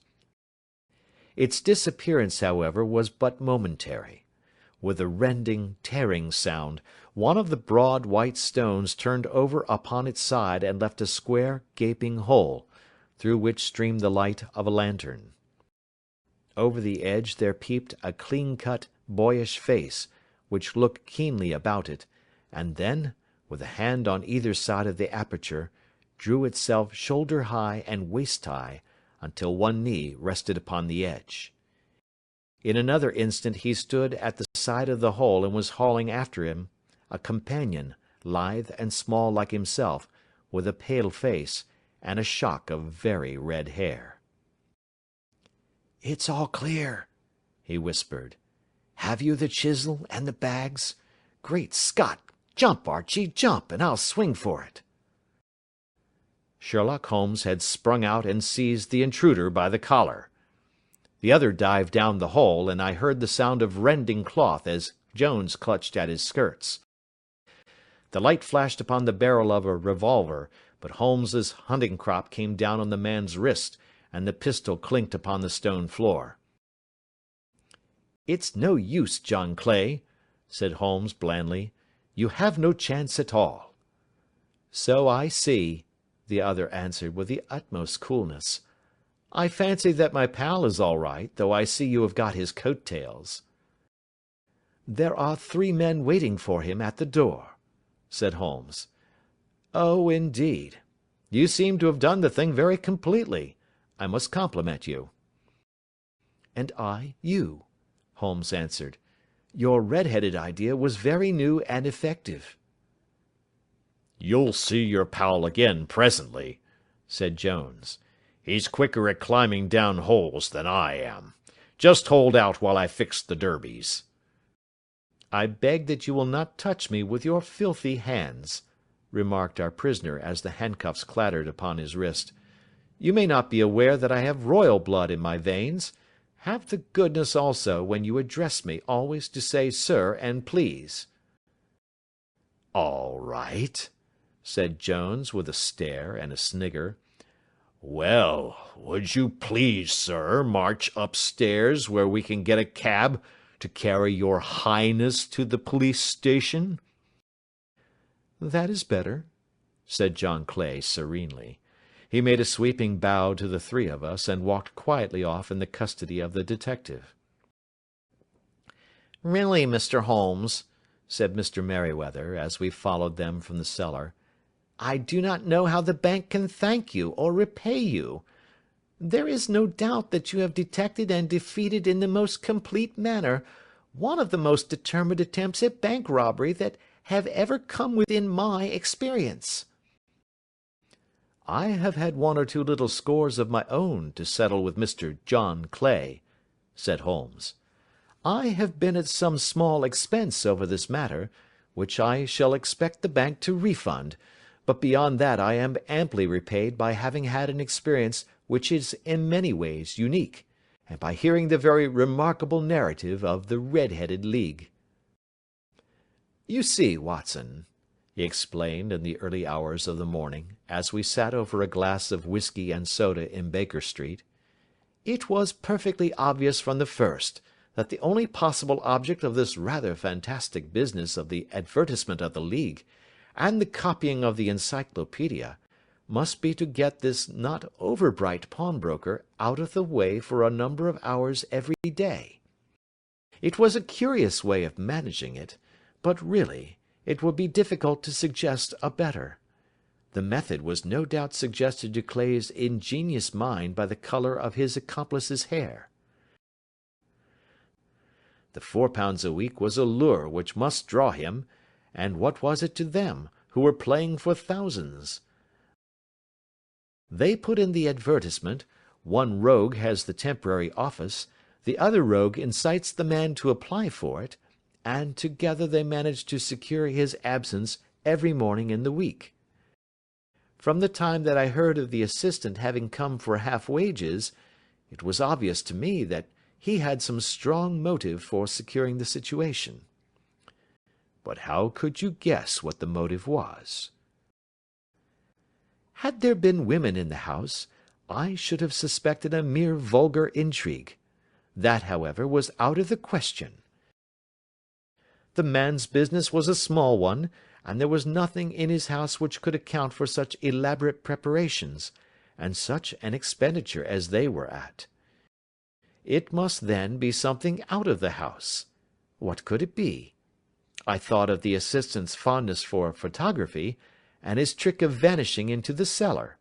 Its disappearance, however, was but momentary. With a rending, tearing sound, one of the broad white stones turned over upon its side and left a square, gaping hole, through which streamed the light of a lantern. Over the edge there peeped a clean-cut, boyish face, which looked keenly about it, and then, with a hand on either side of the aperture, drew itself shoulder-high and waist-high, until one knee rested upon the edge. In another instant he stood at the side of the hole and was hauling after him a companion, lithe and small like himself, with a pale face, and a shock of very red hair. "It's all clear," he whispered. "Have you the chisel and the bags? Great Scott! Jump, Archie, jump, and I'll swing for it." Sherlock Holmes had sprung out and seized the intruder by the collar. The other dived down the hole, and I heard the sound of rending cloth as Jones clutched at his skirts. The light flashed upon the barrel of a revolver, but Holmes's hunting crop came down on the man's wrist, and the pistol clinked upon the stone floor. "It's no use, John Clay," said Holmes blandly. "You have no chance at all." "So I see," the other answered with the utmost coolness. "I fancy that my pal is all right, though I see you have got his coat-tails." "There are 3 men waiting for him at the door," said Holmes. "Oh, indeed. You seem to have done the thing very completely. I must compliment you." "And I you," Holmes answered. "Your red-headed idea was very new and effective." "You'll see your pal again presently," said Jones. "He's quicker at climbing down holes than I am. Just hold out while I fix the derbies." "I beg that you will not touch me with your filthy hands," remarked our prisoner as the handcuffs clattered upon his wrist. "You may not be aware that I have royal blood in my veins. Have the goodness also, when you address me, always to say sir and please." "All right," said Jones, with a stare and a snigger. "Well, would you please, sir, march upstairs where we can get a cab to carry your highness to the police station?" "That is better," said John Clay serenely. He made a sweeping bow to the 3 of us, and walked quietly off in the custody of the detective. "Really, Mr. Holmes," said Mr. Merryweather, as we followed them from the cellar, "I do not know how the bank can thank you or repay you. There is no doubt that you have detected and defeated in the most complete manner one of the most determined attempts at bank robbery that have ever come within my experience." "I have had 1 or 2 little scores of my own to settle with Mr. John Clay," said Holmes. "I have been at some small expense over this matter, which I shall expect the bank to refund, but beyond that I am amply repaid by having had an experience which is in many ways unique, and by hearing the very remarkable narrative of the Red-headed League. You see, Watson," he explained in the early hours of the morning, as we sat over a glass of whisky and soda in Baker Street, "it was perfectly obvious from the first that the only possible object of this rather fantastic business of the advertisement of the League, and the copying of the encyclopaedia, must be to get this not over-bright pawnbroker out of the way for a number of hours every day. It was a curious way of managing it, but really it would be difficult to suggest a better. The method was no doubt suggested to Clay's ingenious mind by the colour of his accomplice's hair. The £4 a week was a lure which must draw him, and what was it to them, who were playing for thousands? They put in the advertisement, one rogue has the temporary office, the other rogue incites the man to apply for it, and together they manage to secure his absence every morning in the week. From the time that I heard of the assistant having come for half wages, it was obvious to me that he had some strong motive for securing the situation. But how could you guess what the motive was? Had there been women in the house, I should have suspected a mere vulgar intrigue. That, however, was out of the question. The man's business was a small one, and there was nothing in his house which could account for such elaborate preparations, and such an expenditure as they were at. It must, then, be something out of the house. What could it be? I thought of the assistant's fondness for photography, and his trick of vanishing into the cellar.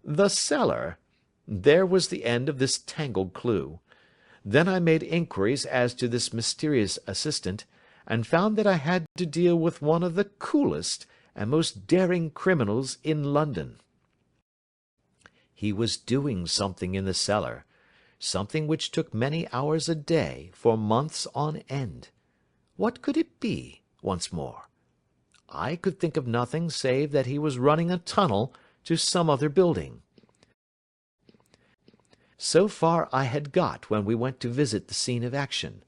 The cellar! There was the end of this tangled clue. Then I made inquiries as to this mysterious assistant, and found that I had to deal with one of the coolest and most daring criminals in London. He was doing something in the cellar, something which took many hours a day for months on end. What could it be, once more? I could think of nothing save that he was running a tunnel to some other building. So far I had got when we went to visit the scene of action.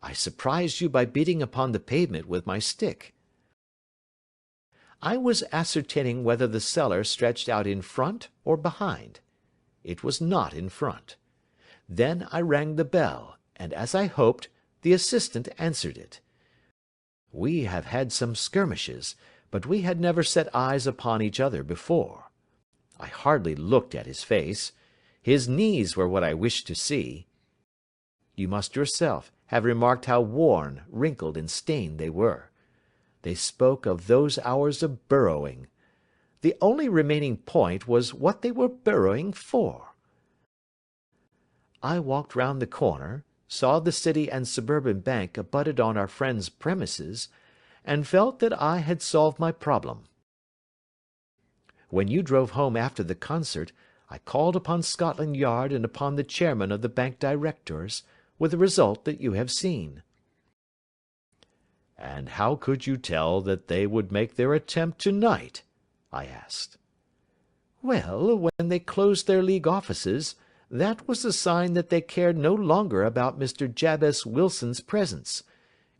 I surprised you by beating upon the pavement with my stick. I was ascertaining whether the cellar stretched out in front or behind. It was not in front. Then I rang the bell, and as I hoped, the assistant answered it. We have had some skirmishes, but we had never set eyes upon each other before. I hardly looked at his face. His knees were what I wished to see. You must yourself have remarked how worn, wrinkled, and stained they were. They spoke of those hours of burrowing. The only remaining point was what they were burrowing for. I walked round the corner, saw the City and Suburban Bank abutted on our friend's premises, and felt that I had solved my problem. When you drove home after the concert, I called upon Scotland Yard and upon the chairman of the bank directors, with the result that you have seen. And how could you tell that they would make their attempt tonight? I asked. Well, when they closed their League offices, that was a sign that they cared no longer about Mr. Jabez Wilson's presence.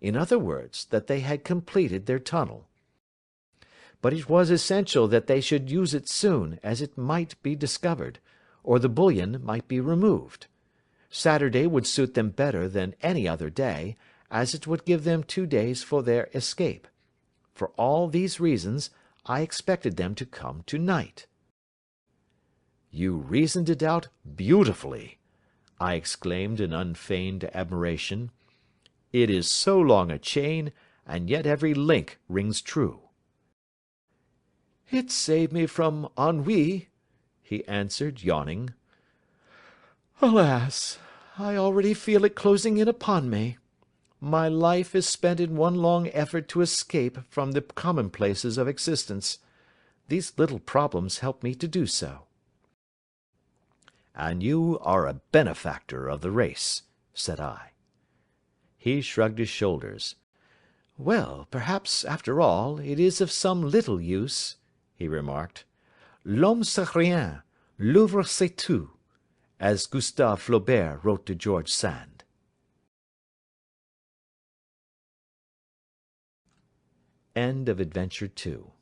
In other words, that they had completed their tunnel. But it was essential that they should use it soon, as it might be discovered, or the bullion might be removed. Saturday would suit them better than any other day, as it would give them 2 days for their escape. For all these reasons, I expected them to come tonight. You reasoned it out beautifully, I exclaimed in unfeigned admiration. It is so long a chain, and yet every link rings true. It saved me from ennui, he answered, yawning. Alas, I already feel it closing in upon me. My life is spent in one long effort to escape from the commonplaces of existence. These little problems help me to do so. And you are a benefactor of the race, said I. He shrugged his shoulders. Well, perhaps, after all, it is of some little use, he remarked. L'homme c'est rien, l'œuvre c'est tout, as Gustave Flaubert wrote to George Sand. End of Adventure 2.